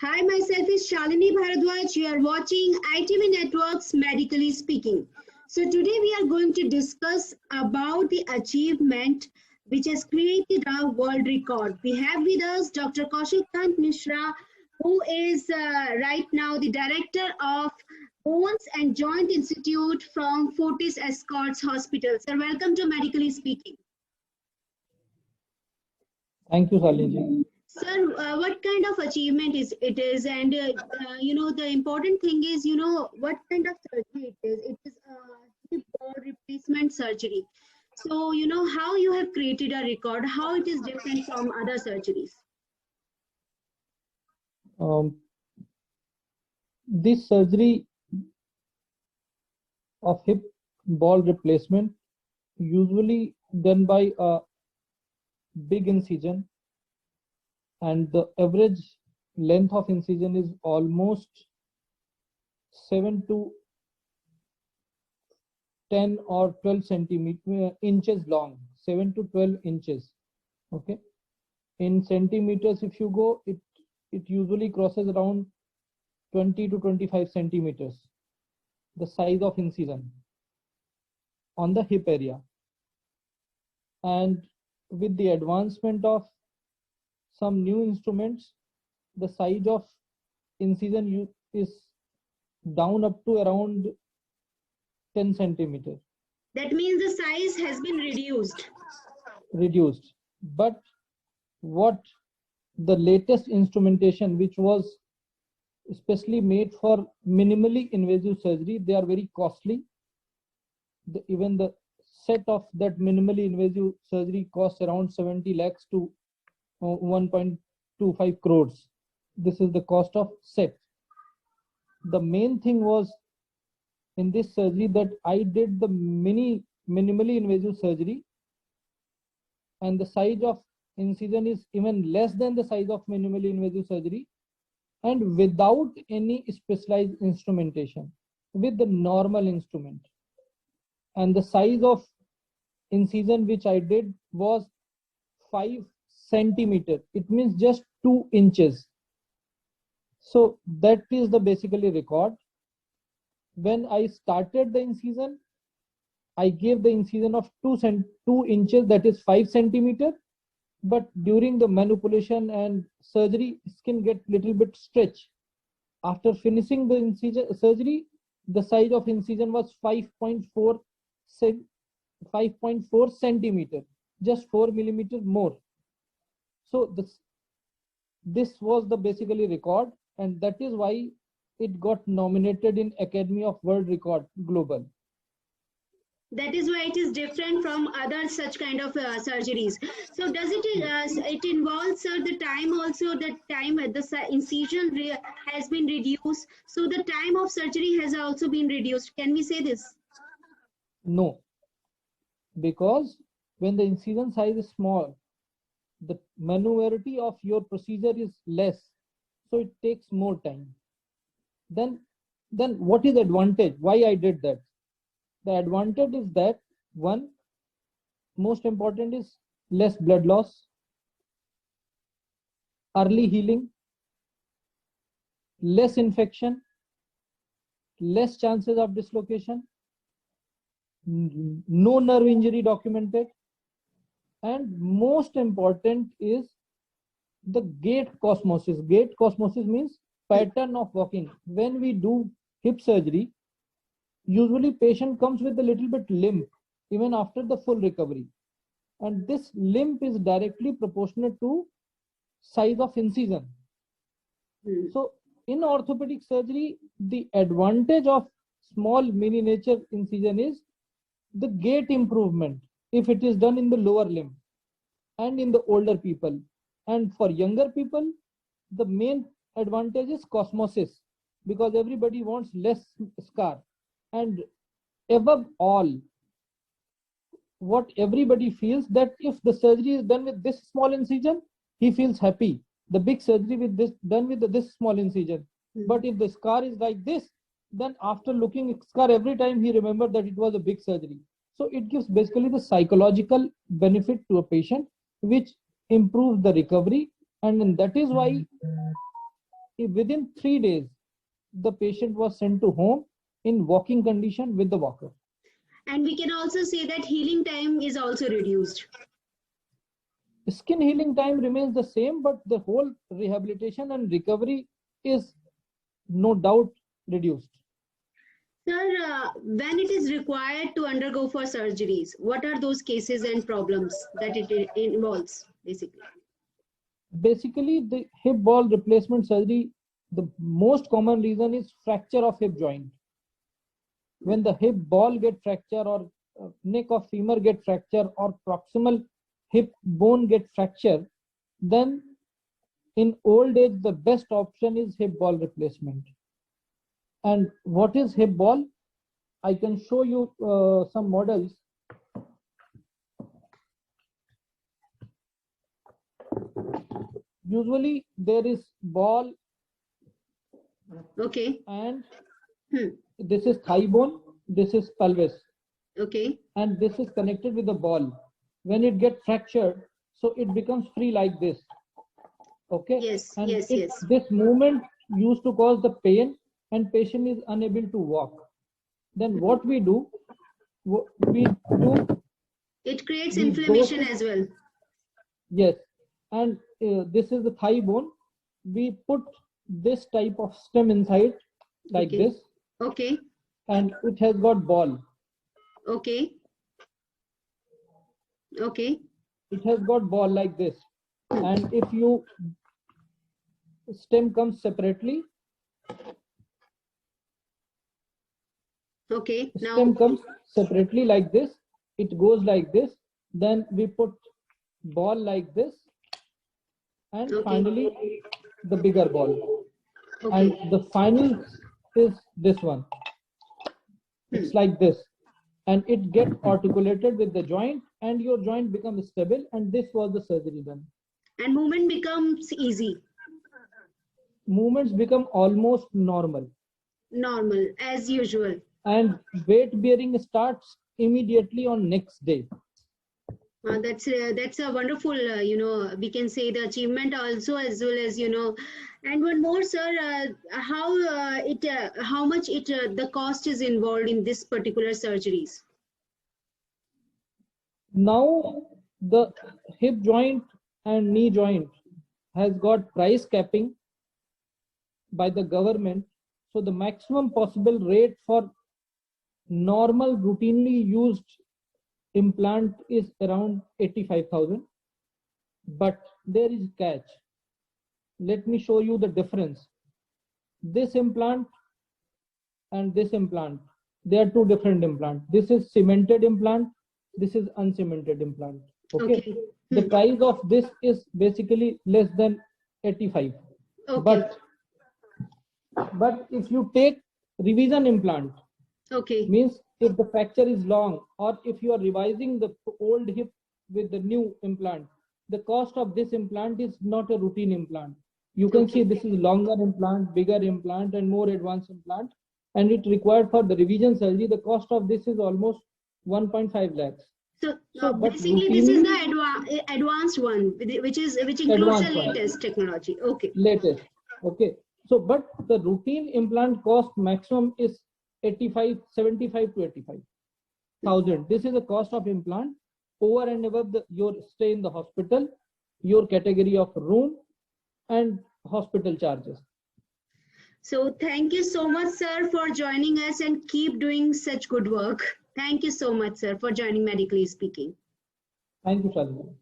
Hi, myself is Shalini Bharadwaj. You are watching ITV Networks Medically Speaking. So today we are going to discuss about the achievement which has created a world record. We have with us Dr. Kaushik Kant Mishra, who is right now the director of Bones and Joint Institute from Fortis Escorts Hospital. Sir, welcome to Medically Speaking. Thank you, Shalini. Sir, what kind of achievement is it is, and the important thing is, what kind of surgery it is. It is hip replacement surgery. So, how you have created a record, how it is different from other surgeries. This surgery of hip ball replacement usually done by a big incision, and the average length of incision is almost 7 to 10 or 12 inches long, 7 to 12 inches. Okay, in centimeters, if you go, it usually crosses around 20 to 25 centimeters, the size of incision on the hip area. And with the advancement of some new instruments, the size of incision is down up to around 10 centimeters. That means the size has been reduced. But what the latest instrumentation, which was especially made for minimally invasive surgery, they are very costly. Even the set of that minimally invasive surgery costs around 70 lakhs to 1.25 crores. This is the cost of set. The main thing was in this surgery that I did the minimally invasive surgery, and the size of incision is even less than the size of minimally invasive surgery, and without any specialized instrumentation, with the normal instrument. And the size of incision which I did was 5 centimeters. It means just 2 inches. So that is the basically record. When I started the incision, I gave the incision of 2 inches, that is 5 centimeters. But during the manipulation and surgery, skin get little bit stretched. After finishing the surgery, the size of incision was 5.4 centimeter, just 4 millimeters more. So this was the basically record, and that is why it got nominated in Academy of World Record Global. That is why it is different from other such kind of surgeries. So does it involves the time also, the time the incision has been reduced, so the time of surgery has also been reduced, can we say this? No, because when the incision size is small, the maneuverability of your procedure is less, so it takes more time. Then what is the advantage? Why I did that? The advantage is that, one, most important is less blood loss, early healing, less infection, less chances of dislocation, no nerve injury documented, and most important is the gait cosmosis. Gait cosmosis means pattern of walking. When we do hip surgery, usually patient comes with a little bit limp even after the full recovery, and this limp is directly proportionate to size of incision. So in orthopedic surgery, the advantage of small miniature incision is the gait improvement if it is done in the lower limb and in the older people. And for younger people, the main advantage is cosmosis, because everybody wants less scar. And above all, what everybody feels, that if the surgery is done with this small incision, he feels happy. The big surgery with this done with this small incision. But if the scar is like this, then after looking at scar every time, he remembered that it was a big surgery. So it gives basically the psychological benefit to a patient, which improves the recovery. And that is why within 3 days, the patient was sent to home in walking condition with the walker. And we can also say that healing time is also reduced. Skin healing time remains the same, but the whole rehabilitation and recovery is no doubt reduced. Sir, when it is required to undergo for surgeries, what are those cases and problems that it involves, basically? Basically, the hip ball replacement surgery, the most common reason is fracture of hip joint. When the hip ball get fracture, or neck of femur get fracture, or proximal hip bone get fracture, then in old age the best option is hip ball replacement. And what is hip ball? I can show you some models. Usually there is ball, okay, and this is thigh bone, this is pelvis, okay, and this is connected with the ball. When it gets fractured, so it becomes free like this. Okay. Yes, and yes, yes. This movement used to cause the pain, and patient is unable to walk. Then what we do? It creates inflammation as well. Yes, and this is the thigh bone. We put this type of stem inside, like okay. this. Okay. And it has got ball. Okay. Okay. It has got ball like this. And if you stem comes separately. Okay. Stem comes separately like this. It goes like this. Then we put ball like this. And finally the bigger ball. Okay. And the final is this one. It's like this. And it gets articulated with the joint, and your joint becomes stable, and this was the surgery done. And movement becomes easy. Movements become almost normal. Normal, as usual. And weight bearing starts immediately on next day. That's a wonderful, we can say the achievement also, as well as, and one more, sir, how much the cost is involved in this particular surgeries? Now the hip joint and knee joint has got price capping by the government. So the maximum possible rate for normal routinely used implant is around 85,000. But there is catch. Let me show you the difference. This implant and this implant, they are two different implants. This is cemented implant. This is uncemented implant. Okay. The price of this is basically less than 85. Okay. But if you take revision implant, means if the fracture is long, or if you are revising the old hip with the new implant, the cost of this implant is not a routine implant. You can see this is longer implant, bigger implant, and more advanced implant, and it required for the revision surgery. The cost of this is almost 1.5 lakhs. So basically, this is the advanced one, which includes the latest technology. Okay. Latest. Okay. So, but the routine implant cost maximum is 75 to 85,000. This is the cost of implant over and above your stay in the hospital, your category of room, and hospital charges. So thank you so much, sir, for joining us, and keep doing such good work. Thank you so much, sir, for joining Medically Speaking. Thank you, Shazia.